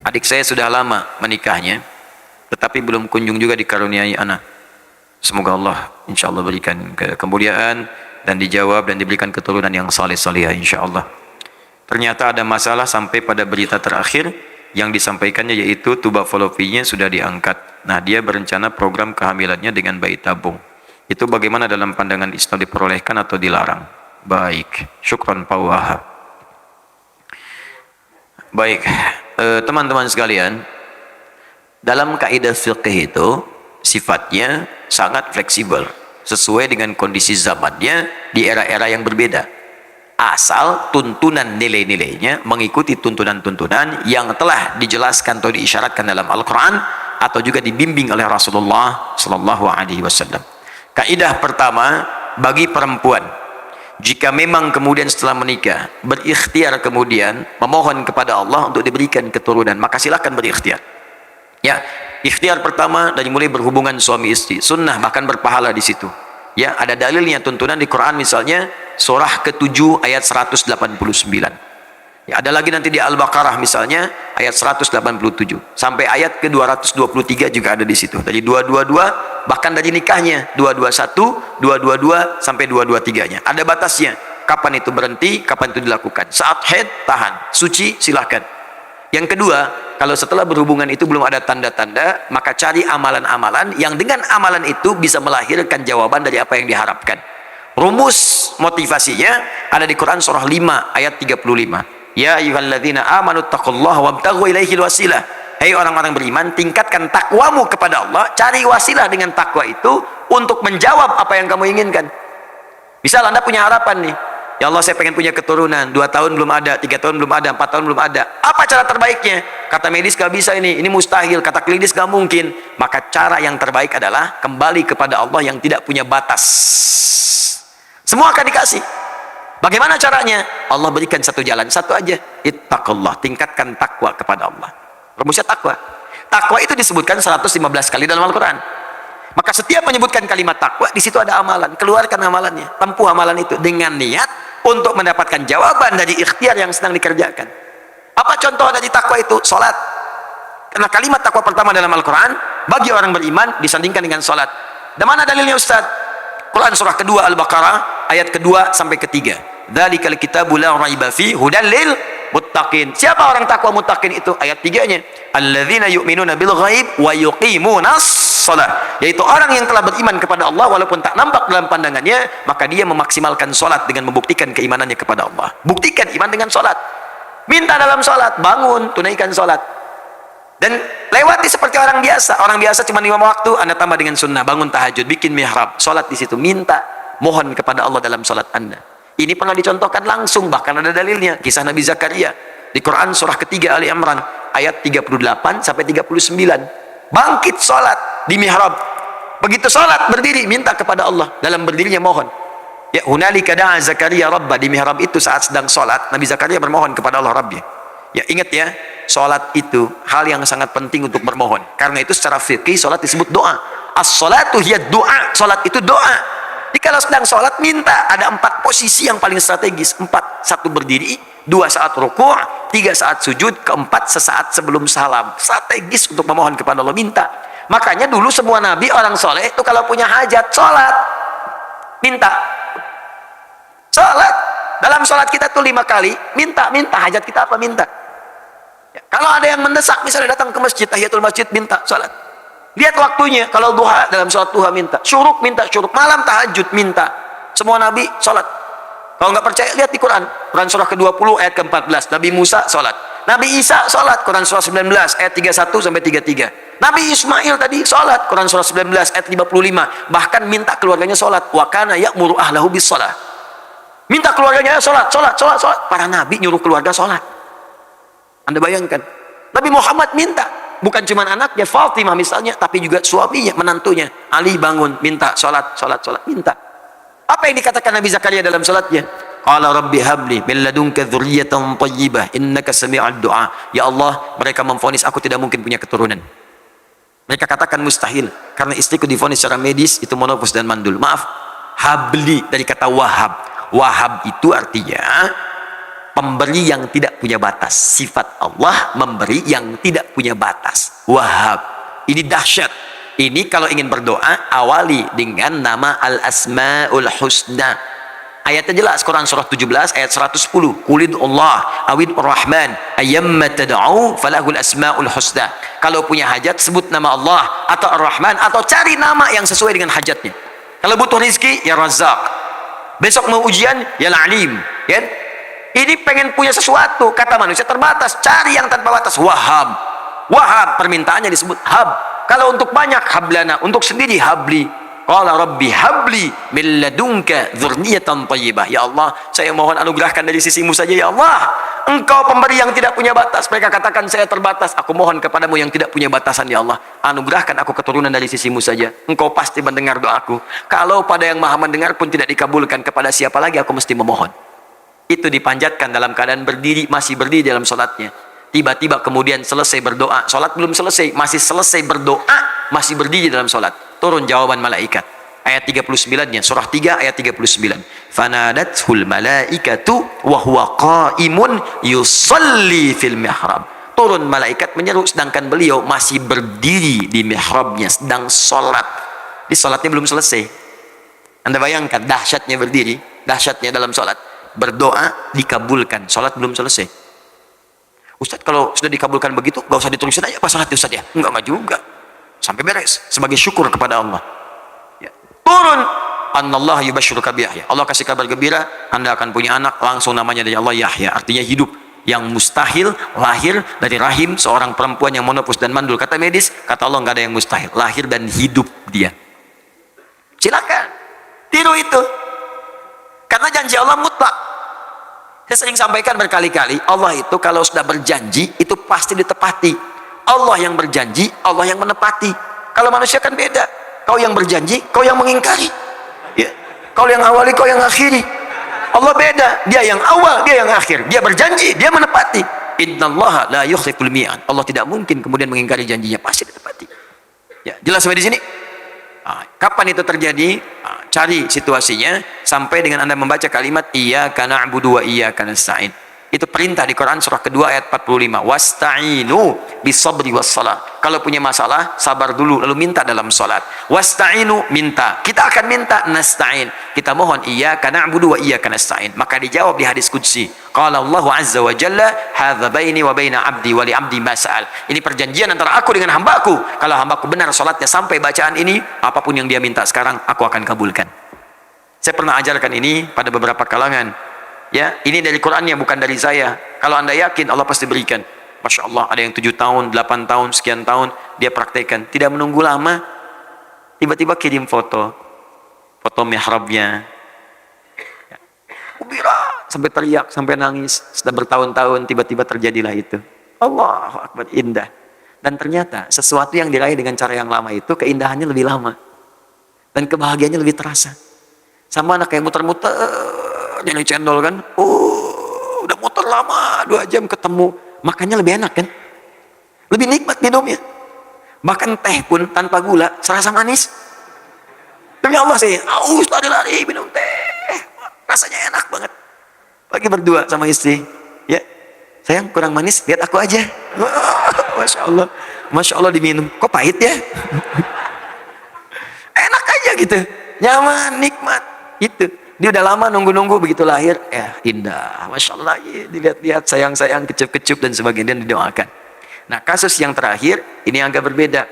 Adik saya sudah lama menikahnya, tetapi belum kunjung juga dikaruniai anak. Semoga Allah insya Allah berikan kemuliaan dan dijawab dan diberikan keturunan yang saleh-salihah insya Allah. Ternyata ada masalah sampai pada berita terakhir yang disampaikannya, yaitu tuba fallopiannya sudah diangkat. Nah, dia berencana program kehamilannya dengan bayi tabung. Itu bagaimana dalam pandangan Islam, diperolehkan atau dilarang? Baik, syukran Pak Wahab. Baik, teman-teman sekalian, dalam kaidah fiqh itu sifatnya sangat fleksibel sesuai dengan kondisi zamannya di era-era yang berbeda, asal tuntunan nilai-nilainya mengikuti tuntunan-tuntunan yang telah dijelaskan atau diisyaratkan dalam Al-Quran atau juga dibimbing oleh Rasulullah Sallallahu Alaihi Wasallam. Kaidah pertama, bagi perempuan, jika memang kemudian setelah menikah berikhtiar kemudian memohon kepada Allah untuk diberikan keturunan, maka silakan berikhtiar. Ya, ikhtiar pertama dari mulai berhubungan suami istri, sunnah bahkan berpahala di situ. Ya, ada dalilnya tuntunan di Quran, misalnya surah ke-7 ayat 189. Ya, ada lagi nanti di Al-Baqarah misalnya ayat 187 sampai ayat ke-223 juga ada di situ. Dari 222 bahkan dari nikahnya 221, 222 sampai 223-nya. Ada batasnya. Kapan itu berhenti, kapan itu dilakukan. Saat haid tahan, suci silahkan. Yang kedua, kalau setelah berhubungan itu belum ada tanda-tanda, maka cari amalan-amalan yang dengan amalan itu bisa melahirkan jawaban dari apa yang diharapkan. Rumus motivasinya ada di Quran surah 5 ayat 35. Ya ayyuhalladzina amanu taqullaha wabtaghu ilaihil wasilah. Hei orang-orang beriman, tingkatkan takwamu kepada Allah, cari wasilah dengan takwa itu untuk menjawab apa yang kamu inginkan. Misal Anda punya harapan nih, ya Allah saya pengen punya keturunan, 2 tahun belum ada, 3 tahun belum ada, 4 tahun belum ada. Apa cara terbaiknya? Kata medis gak bisa ini mustahil, kata klinis gak mungkin. Maka cara yang terbaik adalah kembali kepada Allah yang tidak punya batas. Semua akan dikasih. Bagaimana caranya? Allah berikan satu jalan, satu aja. Ittaqullah, tingkatkan takwa kepada Allah. Rumusnya takwa. Takwa itu disebutkan 115 kali dalam Al-Quran. Maka setiap menyebutkan kalimat takwa, di situ ada amalan. Keluarkan amalannya, tempuh amalan itu dengan niat untuk mendapatkan jawaban dari ikhtiar yang sedang dikerjakan. Apa contoh dari takwa itu? Salat. Karena kalimat takwa pertama dalam Al-Quran bagi orang beriman disandingkan dengan salat. Dan mana dalilnya Ustaz? Quran surah kedua Al-Baqarah ayat kedua sampai ketiga. Dzalikal kitabu la raiba fi hudal lil muttaqin. Siapa orang takwa muttaqin itu? Ayat 3-nya. Alladzina yu'minuna bil ghaib wa yuqimunas shalah. Yaitu orang yang telah beriman kepada Allah walaupun tak nampak dalam pandangannya, maka dia memaksimalkan salat dengan membuktikan keimanannya kepada Allah. Buktikan iman dengan salat. Minta dalam salat, bangun, tunaikan salat. Dan lewati seperti orang biasa. Orang biasa cuma 5 waktu, Anda tambah dengan sunnah, bangun tahajud, bikin mihrab, salat di situ, minta, mohon kepada Allah dalam salat Anda. Ini pernah dicontohkan langsung, bahkan ada dalilnya, kisah Nabi Zakaria di Quran surah ketiga Ali Imran ayat 38 sampai 39. Bangkit salat di mihrab. Begitu salat berdiri minta kepada Allah, dalam berdirinya mohon. Ya, hunalika da'a Zakaria rabba, di mihrab itu saat sedang salat Nabi Zakaria bermohon kepada Allah Rabbnya. Ya, ingat ya, salat itu hal yang sangat penting untuk bermohon. Karena itu secara fikih salat disebut doa. As-salatu hiya doa. Salat itu doa. Jadi kalau sedang salat minta, ada 4 posisi yang paling strategis. 4, 1 berdiri, 2 saat rukuk, 3 saat sujud, 4 sesaat sebelum salam. Strategis untuk memohon kepada Allah, minta. Makanya dulu semua nabi orang soleh itu kalau punya hajat salat minta. Salat. Dalam salat kita tuh 5 kali minta hajat kita apa, minta. Ya, kalau ada yang mendesak misalnya datang ke masjid, tahiyatul masjid, minta salat. Lihat waktunya, kalau duha, dalam salat duha minta, syuruk minta syuruk, malam tahajud minta. Semua nabi salat. Kalau nggak percaya lihat di Quran, Quran surah ke-20 ayat ke-14, Nabi Musa salat, Nabi Isa salat, Quran surah 19 ayat 31 sampai 33. Nabi Ismail tadi salat, Quran surah 19 ayat 55. Bahkan minta keluarganya salat, wa kana ya'muru ahlahu bis shalah. Minta keluarganya salat. Para nabi nyuruh keluarga salat. Anda bayangkan, Nabi Muhammad minta, bukan cuma anaknya Fatimah misalnya, tapi juga suaminya, menantunya Ali bangun, minta salat, minta. Apa yang dikatakan Nabi Zakaria dalam salatnya? Qala rabbi habli min ladunka dzurriyyatan thayyibah innaka sami'ud du'a. Ya Allah, mereka memvonis aku tidak mungkin punya keturunan. Mereka katakan mustahil karena istriku divonis secara medis itu monopus dan mandul. Maaf, habli dari kata wahab. Wahab itu artinya pemberi yang tidak punya batas. Sifat Allah memberi yang tidak punya batas. Wahhab. Ini dahsyat. Ini kalau ingin berdoa, awali dengan nama Al-Asma'ul Husna. Ayatnya jelas, Quran surah 17 ayat 110. Qulid Allah awid Rahman ayyamma tad'u falahul asma'ul husna. Kalau punya hajat, sebut nama Allah atau Ar-Rahman, atau cari nama yang sesuai dengan hajatnya. Kalau butuh rezeki, ya Razzaq. Besok mau ujian, ya Alim. Ya? Ini pengen punya sesuatu, kata manusia terbatas, cari yang tanpa batas. Wahhab. Wahhab, permintaannya disebut hab. Kalau untuk banyak, hablana. Untuk sendiri, habli. Qala rabbi habli min ladunka dzurriyyatan thayyibah. Ya Allah, saya mohon anugerahkan dari sisimu saja ya Allah. Engkau pemberi yang tidak punya batas. Mereka katakan saya terbatas. Aku mohon kepadamu yang tidak punya batasan ya Allah. Anugerahkan aku keturunan dari sisimu saja. Engkau pasti mendengar doaku. Kalau pada yang maha mendengar pun tidak dikabulkan, kepada siapa lagi aku mesti memohon? Itu dipanjatkan dalam keadaan berdiri, masih berdiri dalam sholatnya. Tiba-tiba kemudian selesai berdoa. Sholat belum selesai, masih selesai berdoa, masih berdiri dalam sholat. Turun jawaban malaikat. Ayat 39-nya, surah 3 ayat 39. Fanadathul malaikatu wa huwa qaimun yusalli fil mihrab. Turun malaikat menyeru sedangkan beliau masih berdiri di mihrabnya, sedang sholat. Di sholatnya belum selesai. Anda bayangkan dahsyatnya berdiri, dahsyatnya dalam sholat. Berdoa dikabulkan, sholat belum selesai. Ustaz, kalau sudah dikabulkan begitu, gak usah diterusin aja apa sholatnya Ustaz ya? Enggak juga. Sampai beres, sebagai syukur kepada Allah. Ya. Turun, annallahu yubashshiruka bi Yahya. Allah kasih kabar gembira, Anda akan punya anak, langsung namanya dari Allah Yahya, artinya hidup. Yang mustahil lahir dari rahim seorang perempuan yang monopus dan mandul. Kata medis, kata Allah nggak ada yang mustahil, lahir dan hidup dia. Silakan tiru itu, karena janji Allah mutlak. Saya sering sampaikan berkali-kali, Allah itu kalau sudah berjanji itu pasti ditepati. Allah yang berjanji, Allah yang menepati. Kalau manusia kan beda. Kau yang berjanji, kau yang mengingkari. Ya. Kau yang awali, kau yang akhiri. Allah beda. Dia yang awal, dia yang akhir. Dia berjanji, dia menepati. Innallaha la yukhliful mi'ad. Allah tidak mungkin kemudian mengingkari janjinya, pasti ditepati. Ya, jelas sampai di sini? Kapan itu terjadi? Cari situasinya sampai dengan Anda membaca kalimat iyyaka na'budu wa iyyaka nasta'in. Itu perintah di Quran surah kedua ayat 45. Wasta'inu bisabri wassalah. Kalau punya masalah, sabar dulu lalu minta dalam salat. Wasta'inu, minta. Kita akan minta nasta'in. Kita mohon iyyaka na'budu wa iyyaka nasta'in. Maka dijawab di hadis qudsi. Qala Allah azza wa jalla, hadza baini wa baina 'abdi wa li 'abdi ma sa'al. Ini perjanjian antara aku dengan hambaku. Kalau hambaku benar salatnya sampai bacaan ini, apapun yang dia minta sekarang aku akan kabulkan. Saya pernah ajarkan ini pada beberapa kalangan. Ya, ini dari Qurannya, bukan dari saya. Kalau Anda yakin, Allah pasti berikan. Masya Allah, ada yang 7 tahun, 8 tahun, sekian tahun, dia praktekkan. Tidak menunggu lama, tiba-tiba kirim foto mihrabnya. Ya. Ubira, sampai teriak, sampai nangis. Sudah bertahun-tahun, tiba-tiba terjadilah itu. Allahu Akbar, indah. Dan ternyata, sesuatu yang diraih dengan cara yang lama itu, keindahannya lebih lama. Dan kebahagiaannya lebih terasa. Sama anak kayak muter-muter, jadi cendol kan, udah muter lama 2 jam ketemu, makannya lebih enak kan, lebih nikmat minumnya. Bahkan teh pun tanpa gula serasa manis. Demi Allah saya lari minum teh, rasanya enak banget. Lagi berdua sama istri, ya sayang kurang manis, lihat aku aja. Masya Allah diminum, kok pahit ya? Enak aja gitu, nyaman, nikmat itu. Dia udah lama nunggu-nunggu, begitu lahir, ya indah, Masya Allah, ya, dilihat-lihat, sayang-sayang, kecup-kecup dan sebagainya, dan didoakan. Nah, kasus yang terakhir, ini agak berbeda.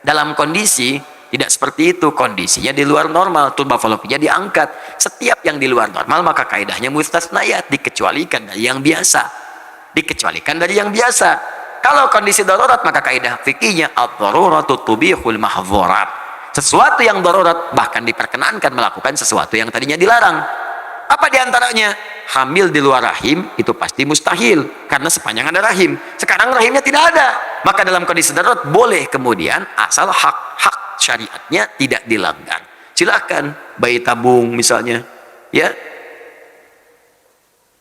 Dalam kondisi, tidak seperti itu, kondisinya di luar normal, tulba falopinya diangkat. Setiap yang di luar normal, maka kaidahnya mustasnayat, dikecualikan dari yang biasa. Dikecualikan dari yang biasa. Kalau kondisi darurat, maka kaidah fikihnya, ad-daruratu tubihul mahdzurat. Sesuatu yang darurat bahkan diperkenankan melakukan sesuatu yang tadinya dilarang. Apa diantaranya? Hamil di luar rahim itu pasti mustahil karena sepanjang ada rahim. Sekarang rahimnya tidak ada, maka dalam kondisi darurat boleh kemudian asal hak syariatnya tidak dilanggar. Silakan bayi tabung misalnya, ya,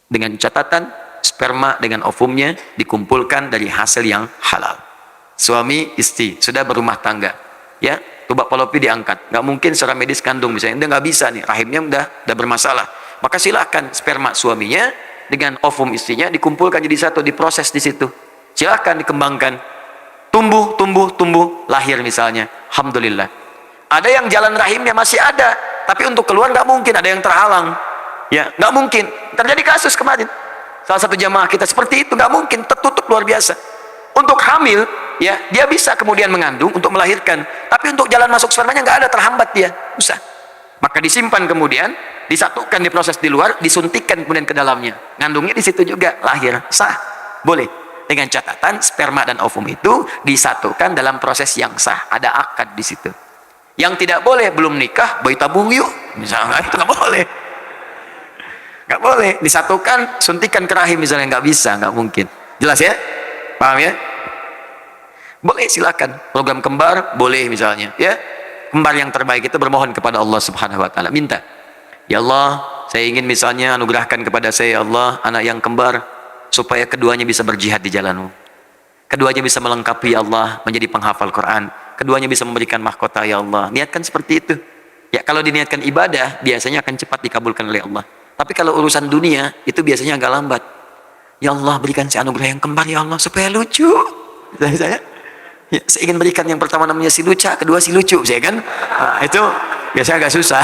dengan catatan sperma dengan ovumnya dikumpulkan dari hasil yang halal. Suami istri sudah berumah tangga, ya. Tubak falopi diangkat, nggak mungkin secara medis kandung misalnya, dia nggak bisa nih, rahimnya udah bermasalah, maka silakan sperma suaminya dengan ovum istrinya dikumpulkan jadi satu, diproses di situ. Silakan dikembangkan. Tumbuh, lahir misalnya. Alhamdulillah. Ada yang jalan rahimnya masih ada, tapi untuk keluar nggak mungkin, ada yang terhalang. Ya, nggak mungkin. Terjadi kasus kemarin. Salah satu jamaah kita seperti itu, nggak mungkin, tertutup luar biasa. Untuk hamil, ya, dia bisa kemudian mengandung untuk melahirkan, tapi untuk jalan masuk spermanya nggak ada, terhambat dia, susah. Maka disimpan kemudian, disatukan, diproses di luar, disuntikkan kemudian ke dalamnya. Ngandungnya di situ juga, lahir, sah, boleh. Dengan catatan sperma dan ovum itu disatukan dalam proses yang sah, ada akad di situ. Yang tidak boleh, belum nikah, bayi tabung yuk, misalnya, itu nggak boleh. Nggak boleh, disatukan, suntikan ke rahim misalnya, nggak bisa, nggak mungkin. Jelas ya? Paham ya? Boleh, silakan. Program kembar boleh misalnya, ya. Kembar yang terbaik itu bermohon kepada Allah Subhanahu wa taala, minta, ya Allah, saya ingin misalnya anugerahkan kepada saya, ya Allah, anak yang kembar, supaya keduanya bisa berjihad di jalan-Mu. Keduanya bisa melengkapi, ya Allah, menjadi penghafal Quran. Keduanya bisa memberikan mahkota, ya Allah. Niatkan seperti itu. Ya, kalau diniatkan ibadah, biasanya akan cepat dikabulkan oleh Allah. Tapi kalau urusan dunia, itu biasanya agak lambat. Ya Allah, berikan saya anugerah yang kembar, ya Allah, supaya lucu. Saya ya, saya ingin berikan yang pertama namanya si luca, kedua si lucu, saya kan. Nah, itu biasanya agak susah.